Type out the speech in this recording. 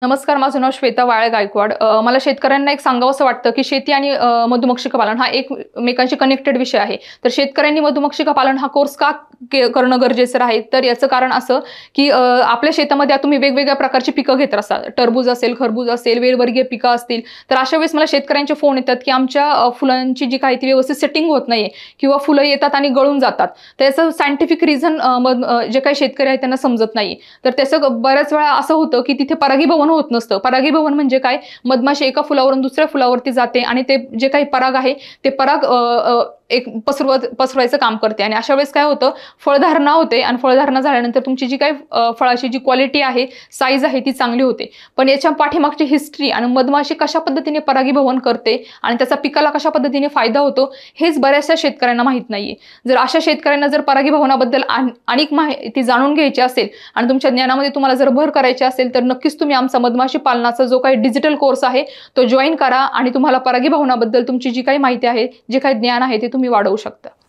नमस्कार, माझं नाव श्वेता वाळे गायकवाड. मला शेतकऱ्यांना एक सांगावंसं वाटतं, की शेती आणि मधुमक्षिका पालन हा एकमेकांशी कनेक्टेड विषय आहे. तर शेतकऱ्यांनी मधुमक्षिका पालन हा कोर्स का करणं गरजेचं आहे? तर याचं कारण असं, की आपल्या शेतामध्ये आता तुम्ही वेगवेगळ्या प्रकारची पिकं घेत असता. टरबूज असेल, खरबूज असेल, वेलवर्गीय पिकं असतील. तर अशा वेळेस मला शेतकऱ्यांचे फोन येतात, की आमच्या फुलांची जी काही ती व्यवस्थित सेटिंग होत नाहीये किंवा फुलं येतात आणि गळून जातात. तर याचं सायंटिफिक रिझन जे काही शेतकरी आहेत त्यांना समजत नाही. तर त्याचं बऱ्याच वेळा असं होतं, की तिथे परागीभवन होत नसतं. परागीभवन म्हणजे काय? मधमाशी एका फुलावरून दुसऱ्या फुलावरती जाते आणि ते जे काही पराग आहे ते पराग एक पसरवायचं काम करते आणि अशा वेळेस काय होतं, फळधारणा होते आणि फळधारणा झाल्यानंतर तुमची जी काही फळाची जी क्वालिटी आहे, साईज आहे ती चांगली होते. पण याच्या पाठीमागची हिस्ट्री आणि मधमाशी कशा पद्धतीने परागीभवन करते आणि त्याचा पिकाला कशा पद्धतीने फायदा होतो हेच बऱ्याचशा शेतकऱ्यांना माहित नाहीये. जर अशा शेतकऱ्यांना जर परागीभवनाबद्दल अनेक माहिती जाणून घ्यायची असेल आणि तुमच्या ज्ञानामध्ये तुम्हाला जर भर करायची असेल तर नक्कीच तुम्ही आमचा मधमाशी पालनाचा जो काही डिजिटल कोर्स आहे तो जॉईन करा आणि तुम्हाला परागीभवनाबद्दल तुमची जी काही माहिती आहे, जे काही ज्ञान आहे ते तुम्ही वाढवू शकता.